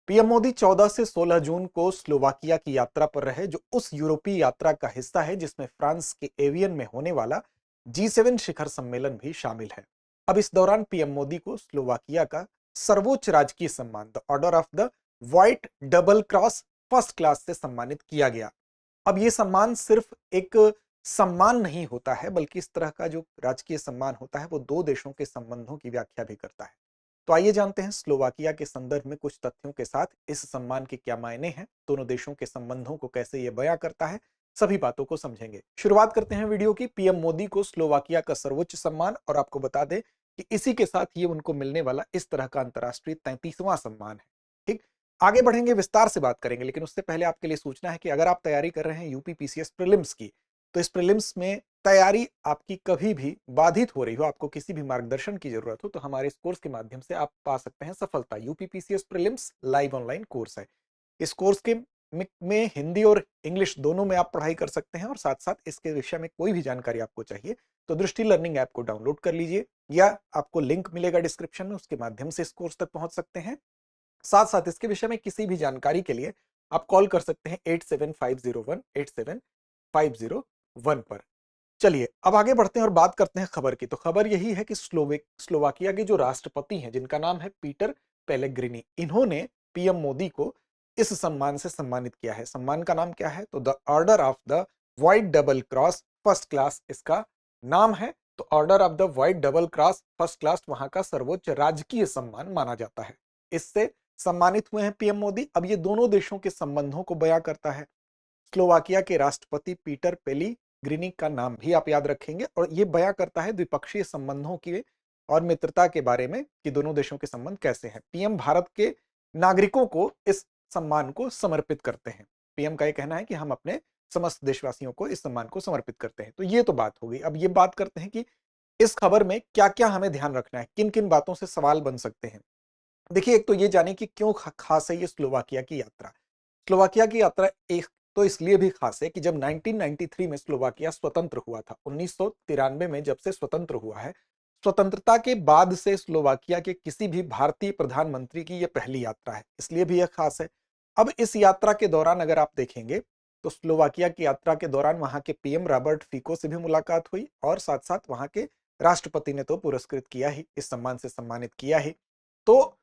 PM Modi 14 से 16 जून को Slovakia की यात्रा पर रहे, जो उस यूरोपीय यात्रा का हिस्सा है जिसमें फ्रांस के एवियन में होने वाला G7 शिखर सम्मेलन भी शामिल है। अब इस दौरान पीएम मोदी को स्लोवाकिया का सर्वोच्च राजकीय सम्मान the order of the white double cross first class से सम्मानित किया गया। अब ये सम्मान सिर्फ एक सम्मान नहीं होता है, बल्कि इस तरह का जो राजकीय सम्मान होता है वो दो देशों के संबंधों की व्याख्या भी करता है। तो आइए जानते हैं स्लोवाकिया के संदर्भ में कुछ तथ्यों के साथ इस सम्मान के क्या मायने हैं, दोनों देशों के संबंधों को कैसे ये बयां करता है, सभी बातों को समझेंगे। शुरुआत करते हैं वीडियो की पीएम मोदी को स्लोवाकिया का सर्वोच्च सम्मान, और आपको बता दें कि इसी के साथ ये उनको मिलने वाला इस तरह का अंतर्राष्ट्रीय 33वां सम्मान है। ठीक, आगे बढ़ेंगे, विस्तार से बात करेंगे, लेकिन उससे पहले आपके लिए सूचना है कि अगर आप तैयारी कर रहे हैं यूपी पीसीएस प्रीलिम्स की, तो इस प्रीलिम्स में तैयारी आपकी कभी भी बाधित हो रही हो, आपको किसी भी मार्गदर्शन की जरूरत हो, तो हमारे इस कोर्स के माध्यम से आप पा सकते हैं सफलता। UPPCS prelims live online course है। इस कोर्स के में हिंदी और इंग्लिश दोनों में आप पढ़ाई कर सकते हैं, और साथ साथ इसके विषय में कोई भी जानकारी आपको चाहिए तो दृष्टि लर्निंग ऐप को डाउनलोड कर लीजिए, या आपको लिंक मिलेगा डिस्क्रिप्शन में, उसके माध्यम से इस कोर्स तक पहुंच सकते हैं। साथ साथ इसके विषय में किसी भी जानकारी के लिए आप कॉल कर सकते हैं 8750187501 पर। चलिए अब आगे बढ़ते हैं और बात करते हैं खबर की। तो खबर यही है कि स्लोवाकिया के जो राष्ट्रपति हैं, जिनका नाम है पीटर पेलेग्रिनी, इन्होंने पीएम मोदी को इस सम्मान से सम्मानित किया है। सम्मान का नाम क्या है? तो the order of the white double cross first class इसका नाम है। तो order of the white double cross first class वहां का सर्वोच्च राजकीय सम्मान माना जाता है। इससे सम्मानित हुए हैं पीएम मोदी। अब ये दोनों देशों के संबंधों को बयां करता है। स्लोवाकिया के राष्ट्रपति पीटर पेलेग्रिनी का नाम भी आप याद रखेंगे, और ये बयां करता है द्विपक्षीय संबंधों की और मित्रता के बारे में कि दोनों देशों के संबंध कैसे हैं। पीएम भारत के नागरिकों को इस सम्मान को समर्पित करते हैं। पीएम का ये कहना है कि हम अपने समस्त देशवासियों को इस सम्मान को समर्पित करते हैं। तो ये तो बात हो गई। अब ये बात करते हैं कि इस खबर में क्या क्या हमें ध्यान रखना है, किन किन बातों से सवाल बन सकते हैं। देखिए, एक तो ये जाने कि क्यों खास है ये स्लोवाकिया की यात्रा। स्लोवाकिया की यात्रा एक तो इसलिए भी खास है कि जब 1993 में स्लोवाकिया स्वतंत्र हुआ था, 1993 में जब से स्वतंत्र हुआ है, स्वतंत्रता के बाद से स्लोवाकिया के किसी भी भारतीय प्रधानमंत्री की यह पहली यात्रा है, इसलिए भी यह खास है। अब इस यात्रा के दौरान अगर आप देखेंगे तो स्लोवाकिया की यात्रा के दौरान वहां के पीएम रॉबर्ट फिको से भी मुलाकात हुई, और साथ साथ वहां के राष्ट्रपति ने तो पुरस्कृत किया ही, इस सम्मान से सम्मानित किया ही। तो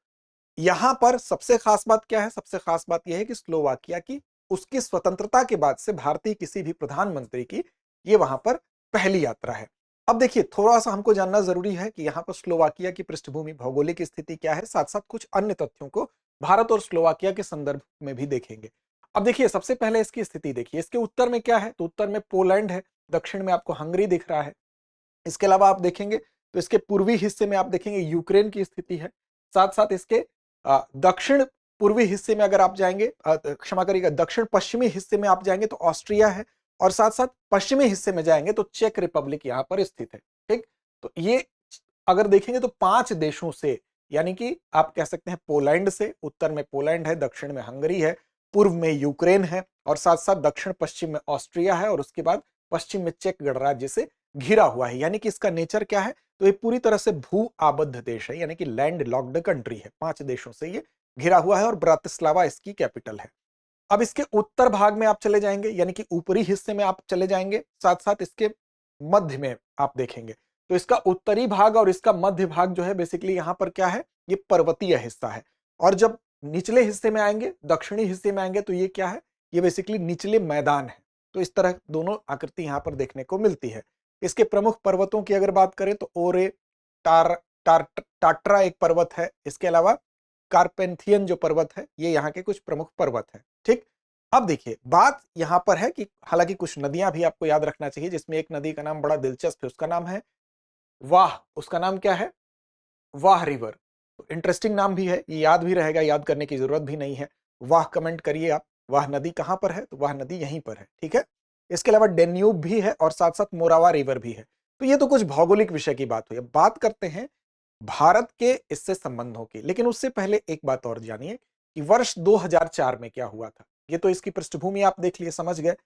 यहां पर सबसे खास बात क्या है? सबसे खास बात यह है कि स्लोवाकिया की उसकी स्वतंत्रता के बाद से भारतीय किसी भी प्रधानमंत्री की ये वहां पर पहली यात्रा है। अब देखिए, थोड़ा सा हमको जानना जरूरी है कि यहाँ पर स्लोवाकिया की पृष्ठभूमि, भौगोलिक स्थिति क्या है, साथ साथ कुछ अन्य तथ्यों को भारत और स्लोवाकिया के संदर्भ में भी देखेंगे। अब देखिए, सबसे पहले इसकी स्थिति देखिए। इसके उत्तर में क्या है? तो उत्तर में पोलैंड है, दक्षिण में आपको हंगरी दिख रहा है। इसके अलावा आप देखेंगे तो इसके पूर्वी हिस्से में आप देखेंगे यूक्रेन की स्थिति है। साथ साथ इसके दक्षिण पूर्वी हिस्से में अगर आप जाएंगे, क्षमा करिएगा, दक्षिण पश्चिमी हिस्से में आप जाएंगे तो ऑस्ट्रिया है, और साथ साथ पश्चिमी हिस्से में जाएंगे तो चेक रिपब्लिक यहां पर स्थित है। ठीक, तो ये अगर देखेंगे तो 5 देशों से, यानी कि आप कह सकते हैं पोलैंड से, उत्तर में पोलैंड है, दक्षिण में हंगरी है, पूर्व में यूक्रेन है, और साथ साथ दक्षिण पश्चिम में ऑस्ट्रिया है, और उसके बाद पश्चिम में चेक गणराज्य से घिरा हुआ है। यानी कि इसका नेचर क्या है? तो ये पूरी तरह से भू आबद्ध देश है, यानी कि लैंड लॉक्ड कंट्री है। 5 देशों से ये घिरा हुआ है, और ब्रातिस्लावा इसकी कैपिटल है। अब इसके उत्तर भाग में आप चले जाएंगे, यानी कि ऊपरी हिस्से में आप चले जाएंगे, साथ साथ इसके मध्य में आप देखेंगे तो इसका उत्तरी भाग और इसका मध्य भाग जो है, बेसिकली यहां पर क्या है, ये पर्वतीय हिस्सा है। और जब निचले हिस्से में आएंगे, दक्षिणी हिस्से में आएंगे, तो ये क्या है, ये बेसिकली निचले मैदान है। तो इस तरह दोनों आकृति यहां पर देखने को मिलती है। इसके प्रमुख पर्वतों की अगर बात करें तो ओरे, टाट्रा एक पर्वत है। इसके अलावा कारपेंथियन जो पर्वत है, ये यहाँ के कुछ प्रमुख पर्वत है। ठीक, अब देखिए, बात यहां पर है कि हालांकि कुछ नदियां भी आपको याद रखना चाहिए, जिसमें एक नदी का नाम बड़ा दिलचस्प है, उसका नाम है वाह। उसका नाम क्या है? वाह रिवर। तो इंटरेस्टिंग नाम भी है, ये याद भी रहेगा, याद करने की जरूरत भी नहीं है। वाह कमेंट करिए आप, वाह नदी कहां पर है? तो वाह नदी यहीं पर है। ठीक है, इसके अलावा डेन्यूब भी है, और साथ साथ मोरावा रिवर भी है। तो ये तो कुछ भौगोलिक विषय की बात हुई। अब बात करते हैं भारत के इससे संबंधों की, लेकिन उससे पहले एक बात और जानिए कि वर्ष 2004 में क्या हुआ था। ये तो इसकी पृष्ठभूमि आप देख लिए, समझ गए।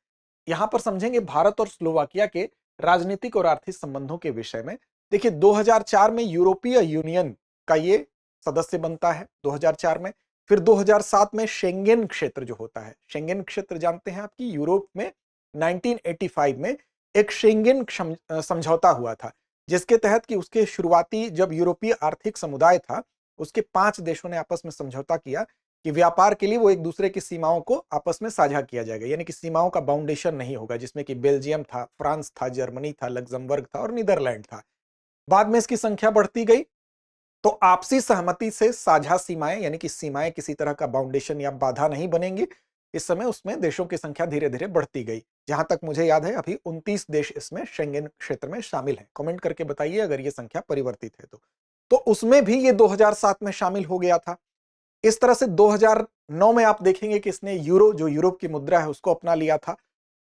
यहां पर समझेंगे भारत और स्लोवाकिया के राजनीतिक और आर्थिक संबंधों के विषय में। देखिए, 2004 में यूरोपीय यूनियन का ये सदस्य बनता है 2004 में। फिर 2007 में शेंगेन क्षेत्र जो होता है, शेंगेन क्षेत्र जानते हैं आपकी, यूरोप में 1985 में एक शेंगेन समझौता हुआ था, जिसके तहत कि उसके शुरुआती जब यूरोपीय आर्थिक समुदाय था, उसके 5 देशों ने आपस में समझौता किया कि व्यापार के लिए वो एक दूसरे की सीमाओं को आपस में साझा किया जाएगा, यानी कि सीमाओं का बाउंडेशन नहीं होगा, जिसमें कि बेल्जियम था, फ्रांस था, जर्मनी था, लग्जमबर्ग था और नीदरलैंड था। बाद में इसकी संख्या बढ़ती गई, तो आपसी सहमति से साझा सीमाएं, यानी कि सीमाएं किसी तरह का बाउंडेशन या बाधा नहीं बनेंगी, इस समय उसमें देशों की संख्या धीरे धीरे बढ़ती गई। जहां तक मुझे याद है अभी 29 देश इसमें शेंगेन क्षेत्र में शामिल हैं। कमेंट करके बताइए अगर ये संख्या परिवर्तित है तो उसमें भी ये 2007 में शामिल हो गया था। इस तरह से 2009 में आप देखेंगे कि इसने यूरो, जो यूरोप की मुद्रा है, उसको अपना लिया था।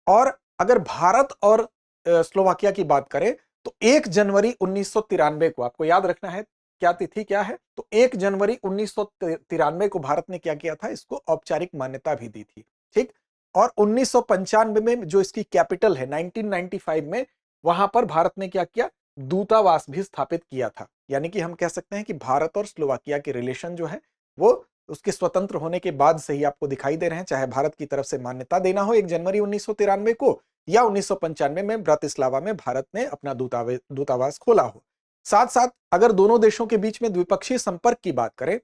और अगर भारत और स्लोवाकिया की बात करें तो 1 जनवरी 1993 को, आपको याद रखना है क्या तिथि क्या है, तो 1 जनवरी 1993 को भारत ने क्या किया था, इसको औपचारिक मान्यता भी दी थी। ठीक, और 1995 में जो इसकी कैपिटल है 1995 में, वहां पर भारत ने क्या किया, दूतावास भी स्थापित किया था। यानी कि हम कह सकते हैं कि भारत और स्लोवाकिया के रिलेशन जो है वो उसके स्वतंत्र होने के बाद से ही आपको दिखाई दे रहे हैं, चाहे भारत की तरफ से मान्यता देना हो 1 जनवरी 1993 को, या 1995 में ब्रातिस्लावा में भारत ने अपना दूतावास खोला हो। साथ साथ अगर दोनों देशों के बीच में द्विपक्षीय संपर्क की बात करें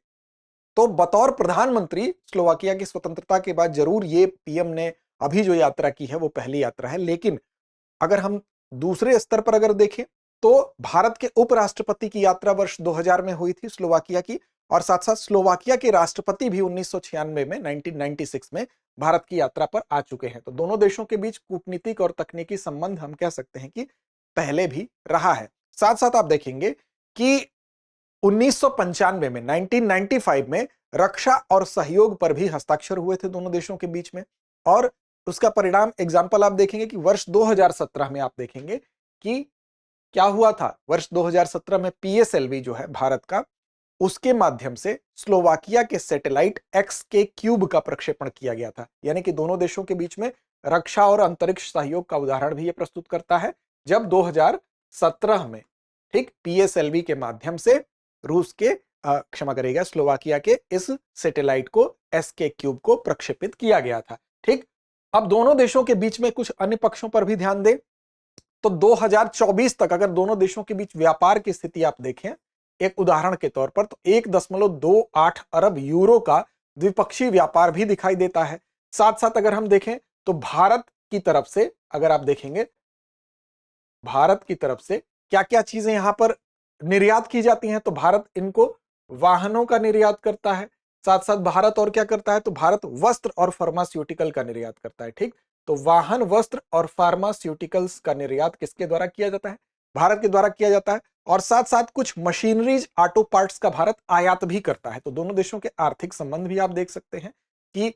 तो बतौर प्रधानमंत्री स्लोवाकिया की स्वतंत्रता के बाद जरूर ये पीएम ने अभी जो यात्रा की है वो पहली यात्रा है। लेकिन अगर हम दूसरे स्तर पर अगर देखें तो भारत के उपराष्ट्रपति की यात्रा वर्ष 2000 में हुई थी स्लोवाकिया की, और साथ साथ स्लोवाकिया के राष्ट्रपति भी 1996 में 1996 में भारत की यात्रा पर आ चुके हैं। तो दोनों देशों के बीच कूटनीतिक और तकनीकी संबंध हम कह सकते हैं कि पहले भी रहा है। साथ साथ आप देखेंगे कि 1995 में 1995 में रक्षा और सहयोग पर भी हस्ताक्षर हुए थे दोनों देशों के बीच में। और उसका परिणाम एग्जाम्पल आप देखेंगे कि वर्ष 2017 में आप देखेंगे कि क्या हुआ था। वर्ष 2017 में पीएसएलवी जो है भारत का, उसके माध्यम से स्लोवाकिया के सैटेलाइट XK-क्यूब का प्रक्षेपण किया गया था। यानी कि दोनों देशों के बीच में रक्षा और अंतरिक्ष सहयोग का उदाहरण भी यह प्रस्तुत करता है, जब 2017 में ठीक पीएसएलवी के माध्यम से रूस के क्षमा करिएगा स्लोवाकिया के इस सैटेलाइट को SK-क्यूब को प्रक्षेपित किया गया था। ठीक, अब दोनों देशों के बीच में कुछ अन्य पक्षों पर भी ध्यान दें तो 2024 तक अगर दोनों देशों के बीच व्यापार की स्थिति आप देखें एक उदाहरण के तौर पर, तो 1.28 अरब यूरो का द्विपक्षीय व्यापार भी दिखाई देता है। साथ साथ अगर हम देखें तो भारत की तरफ से अगर आप देखेंगे भारत की तरफ से क्या क्या चीजें यहां पर निर्यात की जाती हैं, तो भारत इनको वाहनों का निर्यात करता है। साथ साथ भारत और क्या करता है, तो भारत वस्त्र और फार्मास्यूटिकल का निर्यात करता है। ठीक, तो वाहन, वस्त्र और फार्मास्यूटिकल्स का निर्यात किसके द्वारा किया जाता है, भारत के द्वारा किया जाता है। और साथ साथ कुछ मशीनरीज, ऑटो पार्ट्स का भारत आयात भी करता है। तो दोनों देशों के आर्थिक संबंध भी आप देख सकते हैं कि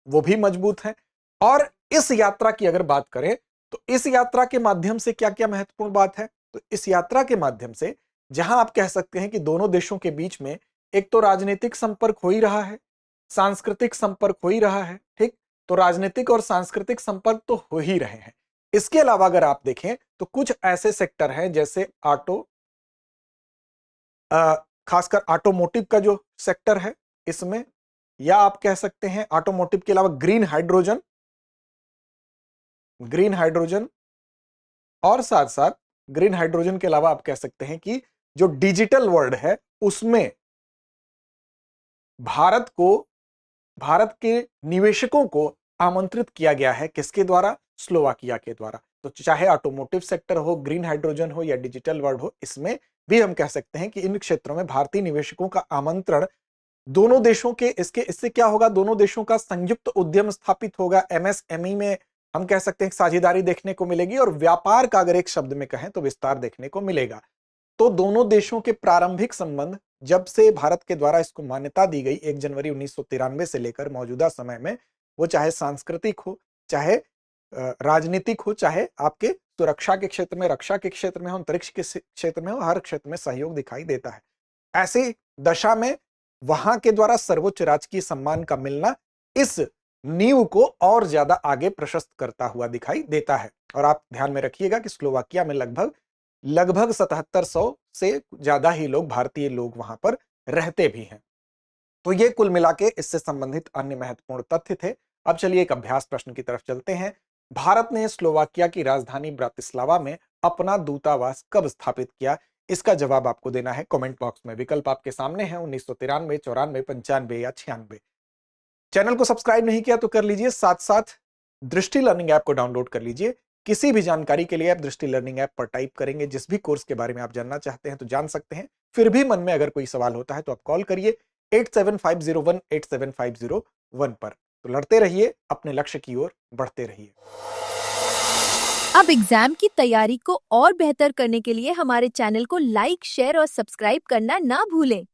वो भी मजबूत है। और इस यात्रा की अगर बात करें तो इस यात्रा के माध्यम से क्या क्या महत्वपूर्ण बात है, तो इस यात्रा के माध्यम से जहां आप कह सकते हैं कि दोनों देशों के बीच में एक तो राजनीतिक संपर्क हो ही रहा है, सांस्कृतिक संपर्क हो ही रहा है। ठीक, तो राजनीतिक और सांस्कृतिक संपर्क तो हो ही रहे हैं। इसके अलावा अगर आप देखें तो कुछ ऐसे सेक्टर हैं जैसे खासकर ऑटोमोटिव का जो सेक्टर है इसमें, या आप कह सकते हैं ऑटोमोटिव के अलावा ग्रीन हाइड्रोजन, और साथ साथ ग्रीन हाइड्रोजन के अलावा आप कह सकते हैं कि जो डिजिटल वर्ल्ड है उसमें भारत के निवेशकों को आमंत्रित किया गया है। किसके द्वारा, स्लोवाकिया के द्वारा। तो चाहे ऑटोमोटिव सेक्टर हो, ग्रीन हाइड्रोजन हो या डिजिटल वर्ल्ड हो, इसमें भी हम कह सकते हैं कि इन क्षेत्रों में भारतीय निवेशकों का आमंत्रण दोनों देशों के, इससे क्या होगा, दोनों देशों का संयुक्त उद्यम स्थापित होगा। MSME में हम कह सकते हैं साझेदारी देखने को मिलेगी, और व्यापार का अगर एक शब्द में कहें तो विस्तार देखने को मिलेगा। तो दोनों देशों के प्रारंभिक संबंध, जब से भारत के द्वारा इसको मान्यता दी गई 1 जनवरी 1993 से लेकर मौजूदा समय में, वो चाहे सांस्कृतिक हो, चाहे राजनीतिक हो, चाहे आपके सुरक्षा के क्षेत्र में, रक्षा के क्षेत्र में हो, अंतरिक्ष के क्षेत्र में हो, हर क्षेत्र में सहयोग दिखाई देता है। ऐसी दशा में वहां के द्वारा सर्वोच्च राजकीय सम्मान का मिलना इस नींव को और ज्यादा आगे प्रशस्त करता हुआ दिखाई देता है। और आप ध्यान में रखिएगा कि स्लोवाकिया में लगभग 7700 से ज्यादा ही लोग, भारतीय लोग वहां पर रहते भी हैं। तो ये कुल मिला के इससे संबंधित अन्य महत्वपूर्ण तथ्य थे। अब चलिए एक अभ्यास प्रश्न की तरफ चलते हैं। भारत ने स्लोवाकिया की राजधानी ब्रातिस्लावा में अपना दूतावास कब स्थापित किया? इसका जवाब आपको देना है कमेंट बॉक्स में। विकल्प आपके सामने हैं 1993, 94, 95 या 96। चैनल को सब्सक्राइब नहीं किया तो कर लीजिए, साथ साथ दृष्टि लर्निंग ऐप को डाउनलोड कर लीजिए। किसी भी जानकारी के लिए आप दृष्टि लर्निंग ऐप पर टाइप करेंगे, जिस भी कोर्स के बारे में आप जानना चाहते हैं तो जान सकते हैं। फिर भी मन में अगर कोई सवाल होता है तो आप कॉल करिए 8750187501 पर। तो लड़ते रहिए, अपने लक्ष्य की ओर बढ़ते रहिए। अब एग्जाम की तैयारी को और बेहतर करने के लिए हमारे चैनल को लाइक, शेयर और सब्सक्राइब करना ना भूलें।